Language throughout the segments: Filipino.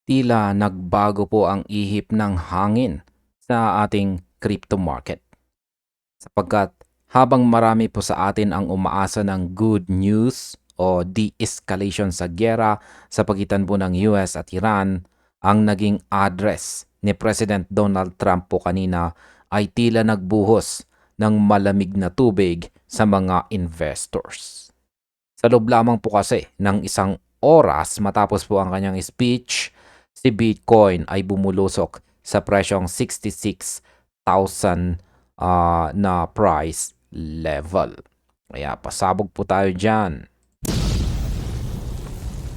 Tila nagbago po ang ihip ng hangin sa ating crypto market. Sapagkat habang marami po sa atin ang umaasa ng good news o de-escalation sa gyera sa pagitan po ng US at Iran, ang naging address ni President Donald Trump po kanina ay tila nagbuhos ng malamig na tubig sa mga investors. Sa loob lamang po kasi ng isang oras matapos po ang kanyang speech, si Bitcoin ay bumulusok sa presyong 66,000 na price level. Kaya pasabog po tayo dyan.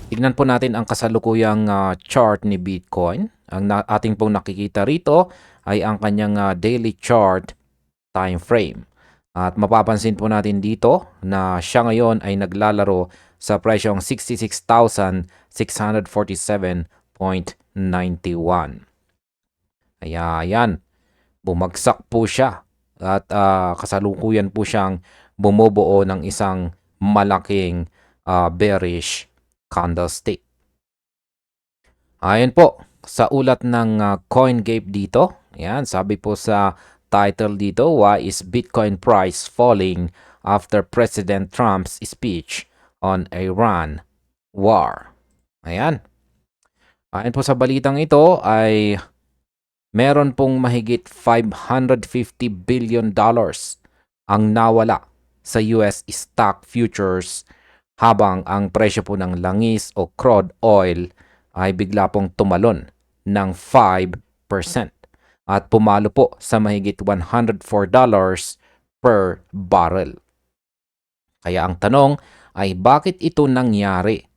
Tignan po natin ang kasalukuyang chart ni Bitcoin. Ang ating pong nakikita rito ay ang kanyang daily chart time frame. At mapapansin po natin dito na siya ngayon ay naglalaro sa presyong 66,647.91. Kaya yan, bumagsak po siya at kasalukuyan po siyang bumubuo ng isang malaking bearish candlestick. Ayon po sa ulat ng CoinGape dito, yan, sabi po sa title dito, why is Bitcoin price falling after President Trump's speech on Iran war? Ayan. Ayon po sa balitang ito ay meron pong mahigit $550 billion ang nawala sa US stock futures habang ang presyo po ng langis o crude oil ay bigla pong tumalon ng 5% at pumalo po sa mahigit $104 per barrel. Kaya ang tanong ay bakit ito nangyari?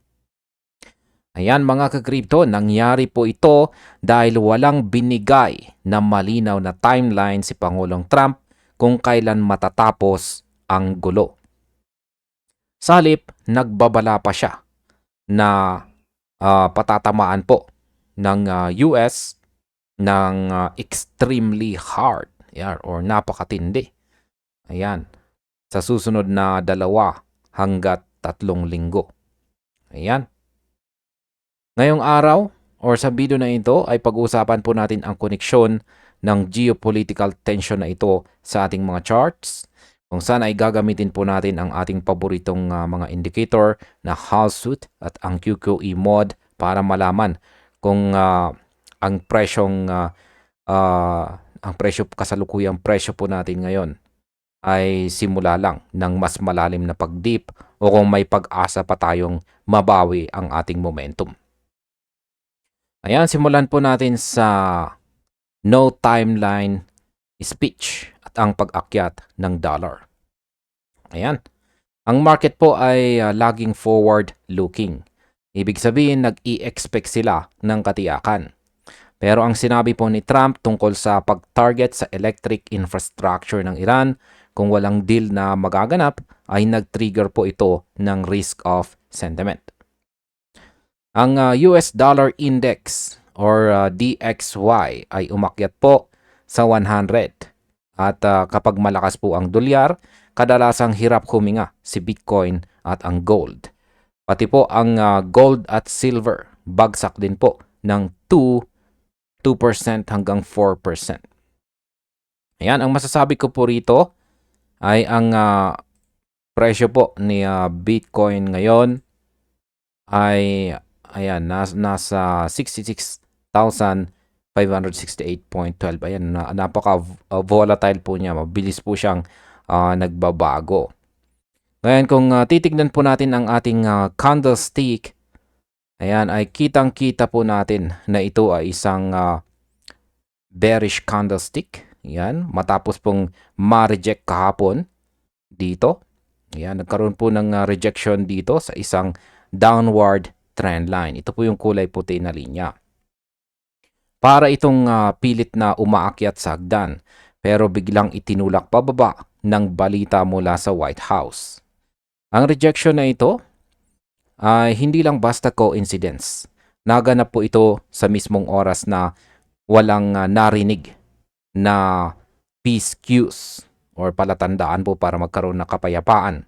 Ayan mga ka-crypto, nangyari po ito dahil walang binigay na malinaw na timeline si Pangulong Trump kung kailan matatapos ang gulo. Sa halip, nagbabala pa siya na patatamaan po ng US ng extremely hard or napakatindi. Ayan, sa susunod na 2 hanggat 3 linggo. Ayan. Ngayong araw or sa video na ito ay pag-uusapan po natin ang koneksyon ng geopolitical tension na ito sa ating mga charts, kung saan ay gagamitin po natin ang ating paboritong mga indicator na Hallsut at ang QQE mod para malaman kung ang presyong ang presyo kasalukuyang presyo po natin ngayon ay simula lang ng mas malalim na pag-dip o kung may pag-asa pa tayong mabawi ang ating momentum. Ayan, simulan po natin sa no timeline speech at ang pag-akyat ng dollar. Ayan. Ang market po ay laging forward looking. Ibig sabihin, nag-i-expect sila ng katiyakan. Pero ang sinabi po ni Trump tungkol sa pag-target sa electric infrastructure ng Iran, kung walang deal na magaganap, ay nag-trigger po ito ng risk of sentiment. Ang US Dollar Index or DXY ay umakyat po sa 100. At kapag malakas po ang dolyar, kadalasang hirap huminga si Bitcoin at ang gold. Pati po ang gold at silver bagsak din po ng 2% hanggang 4%. Ayan, ang masasabi ko po rito ay ang presyo po ni Bitcoin ngayon ay ayan, nasa 66,568.12. Ayan, napaka-volatile po niya. Mabilis po siyang nagbabago. Ngayon, kung titignan po natin ang ating candlestick, ayan, ay kitang-kita po natin na ito ay isang bearish candlestick. Ayan, matapos pong ma-reject kahapon dito. Ayan, nagkaroon po ng rejection dito sa isang downward trend line. Ito po yung kulay puti na linya. Para itong pilit na umaakyat sa hagdan, pero biglang itinulak pababa ng balita mula sa White House. Ang rejection na ito ay hindi lang basta coincidence. Naganap po ito sa mismong oras na walang narinig na peace cues or palatandaan po para magkaroon ng kapayapaan.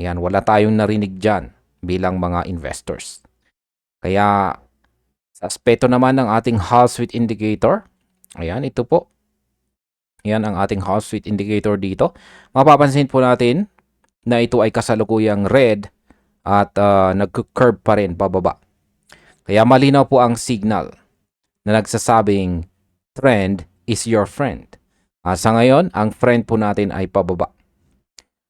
Ayan, wala tayong narinig dyan bilang mga investors. Kaya Sa aspeto naman ng ating Hall Sweet Indicator, ayan, ito po. Yan ang ating Hall Sweet Indicator dito. Mapapansin po natin na ito ay kasalukuyang red at nag-curve pa rin pababa. Kaya malinaw po ang signal na nagsasabing trend is your friend. Sa ngayon, ang friend po natin ay pababa.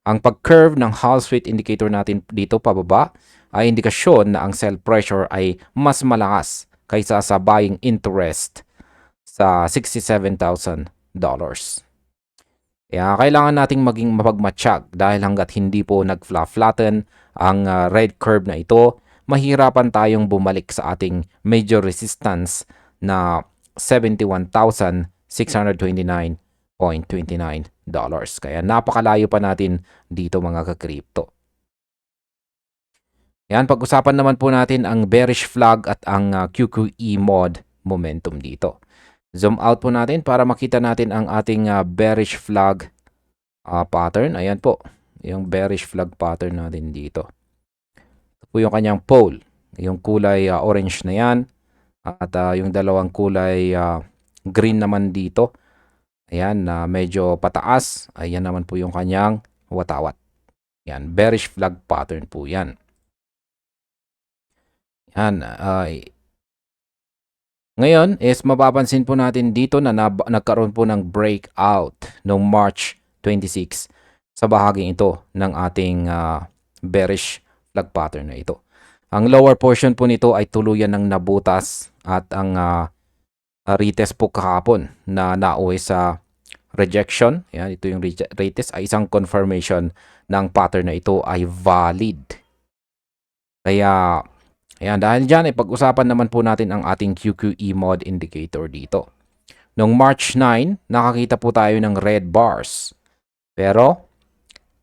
Ang pag-curve ng Hall Sweet Indicator natin dito pababa ay indikasyon na ang sell pressure ay mas malakas kaysa sa buying interest sa $67,000. Kaya kailangan nating maging mapagmatsyag dahil hanggat hindi po nag-flatten ang red curve na ito, mahirapan tayong bumalik sa ating major resistance na $71,629.29. Kaya napakalayo pa natin dito mga ka-crypto. Yan, pag-usapan naman po natin ang bearish flag at ang QQE mod momentum dito. Zoom out po natin para makita natin ang ating bearish flag pattern. Ayan po, yung bearish flag pattern natin dito. Ito po yung kanyang pole. Yung kulay orange na yan. At yung dalawang kulay green naman dito. Ayan, medyo pataas. Ayan naman po yung kanyang watawat. Yan, bearish flag pattern po yan. Yan, ngayon is mapapansin po natin dito na nagkaroon po ng breakout noong March 26 sa bahaging ito ng ating bearish flag pattern na ito. Ang lower portion po nito ay tuluyan ng nabutas at ang retest po kahapon na nauwi sa rejection. Yan, ito yung retest ay isang confirmation ng pattern na ito ay valid. Kaya ayan, dahil dyan, pag-usapan naman po natin ang ating QQE mod indicator dito. Noong March 9, nakakita po tayo ng red bars. Pero,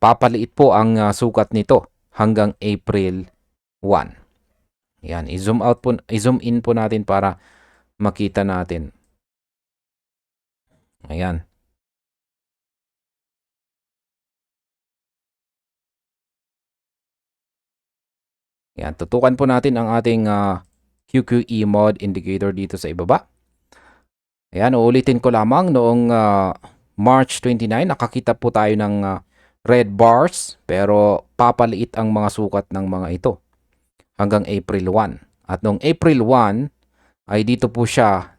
papaliit po ang sukat nito hanggang April 1. Ayan, i-zoom in po natin para makita natin. Ayan. Yan, tutukan po natin ang ating QQE mod indicator dito sa ibaba. Ayan, uulitin ko lamang noong March 29, nakakita po tayo ng red bars pero papaliit ang mga sukat ng mga ito hanggang April 1. At noong April 1 ay dito po siya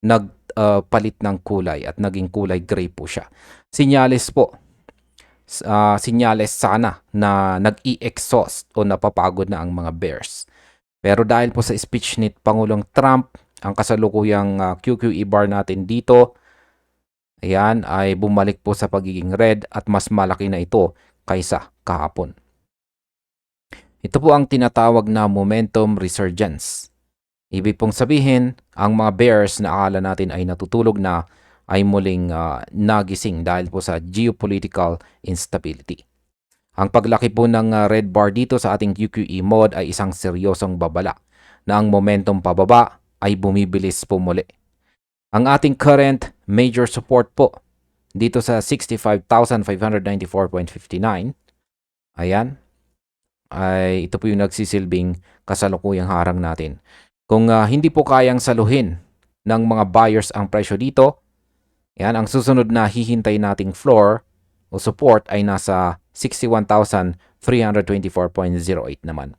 nagpalit ng kulay at naging kulay gray po siya. Sinyales po. Sinyales sana na nag-i-exhaust o napapagod na ang mga bears. Pero dahil po sa speech ni Pangulong Trump, ang kasalukuyang QQE bar natin dito, ayan, ay bumalik po sa pagiging red at mas malaki na ito kaysa kahapon. Ito po ang tinatawag na momentum resurgence. Ibig pong sabihin, ang mga bears na akala natin ay natutulog na ay muling nagising dahil po sa geopolitical instability. Ang paglaki po ng red bar dito sa ating QQE mod ay isang seryosong babala na ang momentum pababa ay bumibilis po muli. Ang ating current major support po dito sa 65,594.59, ayan, ay ito po yung nagsisilbing kasalukuyang harang natin. Kung hindi po kayang saluhin ng mga buyers ang presyo dito, yan, ang susunod na hihintay nating floor o support ay nasa 61,324.08 naman.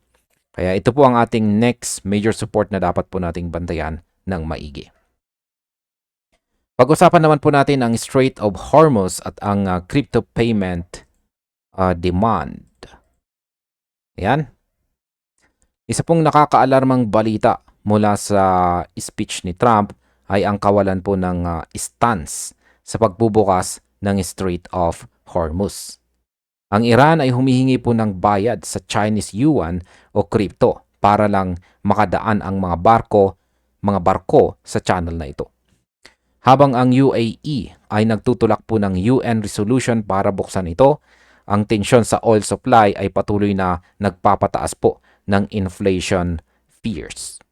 Kaya ito po ang ating next major support na dapat po nating bantayan ng maigi. Pag-usapan naman po natin ang Strait of Hormuz at ang crypto payment demand. Yan. Isa pong nakakaalarmang balita mula sa speech ni Trump ay ang kawalan po ng stance sa pagbubukas ng Strait of Hormuz. Ang Iran ay humihingi po ng bayad sa Chinese yuan o crypto para lang makadaan ang mga barko sa channel na ito. Habang ang UAE ay nagtutulak po ng UN resolution para buksan ito, ang tensyon sa oil supply ay patuloy na nagpapataas po ng inflation fears.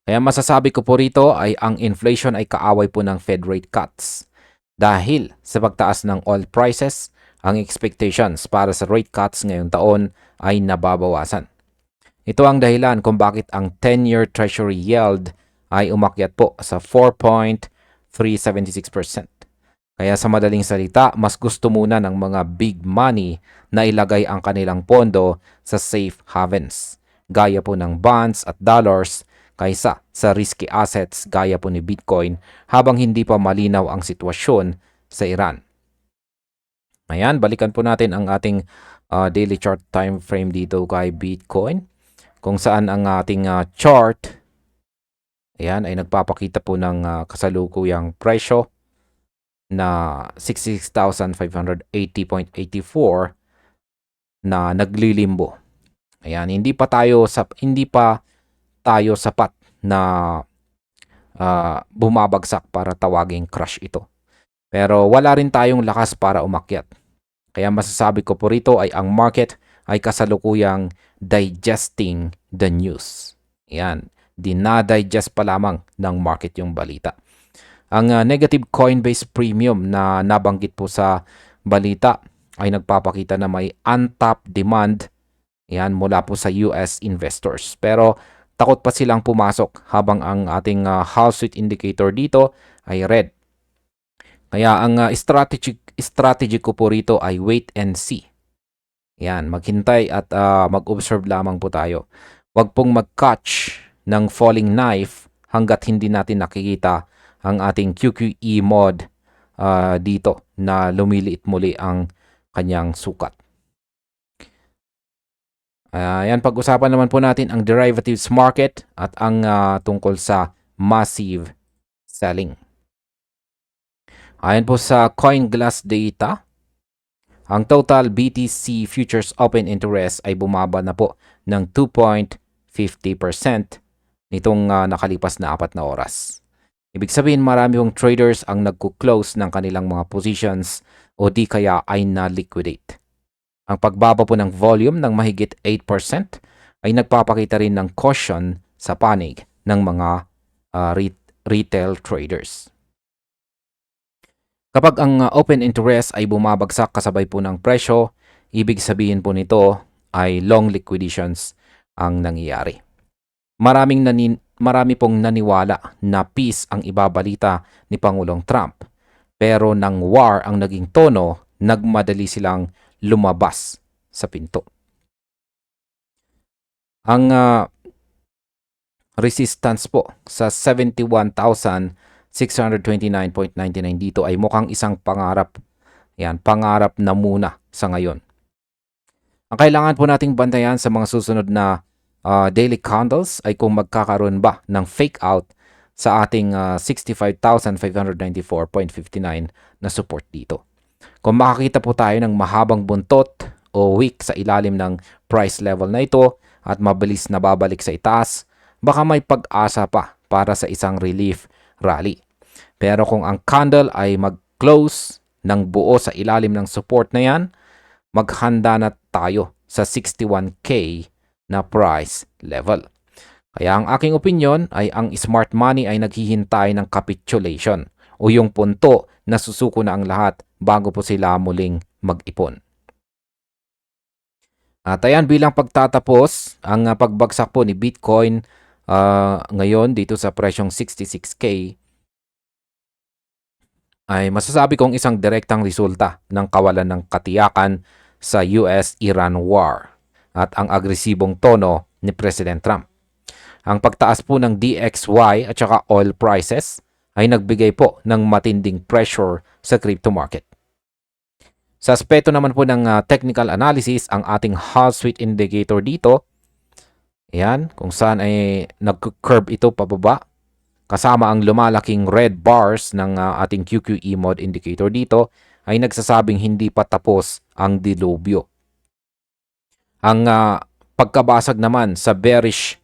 Kaya masasabi ko po rito ay ang inflation ay kaaway po ng Fed rate cuts. Dahil sa pagtaas ng oil prices, ang expectations para sa rate cuts ngayong taon ay nababawasan. Ito ang dahilan kung bakit ang 10-year Treasury yield ay umakyat po sa 4.376%. Kaya sa madaling salita, mas gusto muna ng mga big money na ilagay ang kanilang pondo sa safe havens, gaya po ng bonds at dollars, kaysa sa risky assets gaya po ni Bitcoin habang hindi pa malinaw ang sitwasyon sa Iran. Ayan, balikan po natin ang ating daily chart time frame dito kay Bitcoin, kung saan ang ating chart, ayan, ay nagpapakita po ng kasalukuyang presyo na 66,580.84 na naglilimbo. Ayan, hindi pa tayo sapat na bumabagsak para tawaging crash ito. Pero wala rin tayong lakas para umakyat. Kaya masasabi ko po rito ay ang market ay kasalukuyang digesting the news. Ayan, dinadigest pa lamang ng market yung balita. Ang negative Coinbase premium na nabanggit po sa balita ay nagpapakita na may untapped demand, yan, mula po sa US investors. Pero takot pa silang pumasok habang ang ating Hall Street indicator dito ay red. Kaya ang strategy ko po rito ay wait and see. Yan, maghintay at mag-observe lamang po tayo. Huwag pong mag-catch ng falling knife hanggat hindi natin nakikita ang ating QQE mod dito na lumiliit muli ang kanyang sukat. Yan, pag-usapan naman po natin ang derivatives market at ang tungkol sa massive selling. Ayan po sa CoinGlass data, ang total BTC futures open interest ay bumaba na po ng 2.50% nitong nakalipas na 4 na oras. Ibig sabihin marami pong traders ang nagko-close ng kanilang mga positions o di kaya ay na-liquidate. Ang pagbaba po ng volume ng mahigit 8% ay nagpapakita rin ng caution sa panig ng mga retail traders. Kapag ang open interest ay bumabagsak kasabay po ng presyo, ibig sabihin po nito ay long liquidations ang nangyayari. Marami pong naniwala na peace ang ibabalita ni Pangulong Trump. Pero nang war ang naging tono, nagmadali silang lumabas sa pinto. Ang resistance po sa 71,629.99 dito ay mukhang isang pangarap. Yan, pangarap na muna sa ngayon. Ang kailangan po nating bantayan sa mga susunod na daily candles ay kung magkakaroon ba ng fake out sa ating 65,594.59 na support dito. Kung makakita po tayo ng mahabang buntot o wick sa ilalim ng price level na ito at mabilis na babalik sa itaas, baka may pag-asa pa para sa isang relief rally. Pero kung ang candle ay mag-close ng buo sa ilalim ng support na yan, maghanda na tayo sa 61K na price level. Kaya ang aking opinion ay ang smart money ay naghihintay ng capitulation o yung punto na susuko na ang lahat bago po sila muling mag-ipon. At ayan, bilang pagtatapos, ang pagbagsak po ni Bitcoin ngayon dito sa presyong 66K ay masasabi kong isang direktang resulta ng kawalan ng katiyakan sa US-Iran war at ang agresibong tono ni President Trump. Ang pagtaas po ng DXY at saka oil prices ay nagbigay po ng matinding pressure sa crypto market. Sa aspeto naman po ng technical analysis, ang ating Hall Street indicator dito, ayan, kung saan ay nag-curve ito pababa, kasama ang lumalaking red bars ng ating QQE mod indicator dito, ay nagsasabing hindi pa tapos ang dilubyo. Ang pagkabasag naman sa bearish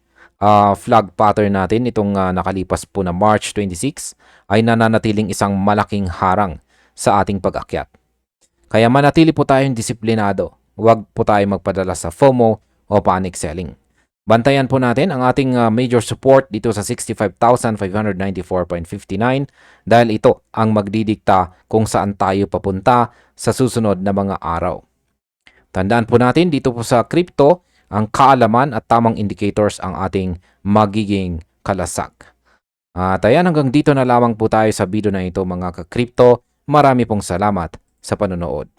flag pattern natin itong nakalipas po na March 26 ay nananatiling isang malaking harang sa ating pag-akyat. Kaya manatili po tayong disiplinado. Huwag po tayong magpadala sa FOMO o panic selling. Bantayan po natin ang ating major support dito sa 65,594.59 dahil ito ang magdidikta kung saan tayo papunta sa susunod na mga araw. Tandaan po natin dito po sa crypto, ang kaalaman at tamang indicators ang ating magiging kalasak. At ayan, hanggang dito na lamang po tayo sa video na ito mga ka-crypto. Marami pong salamat sa panonood.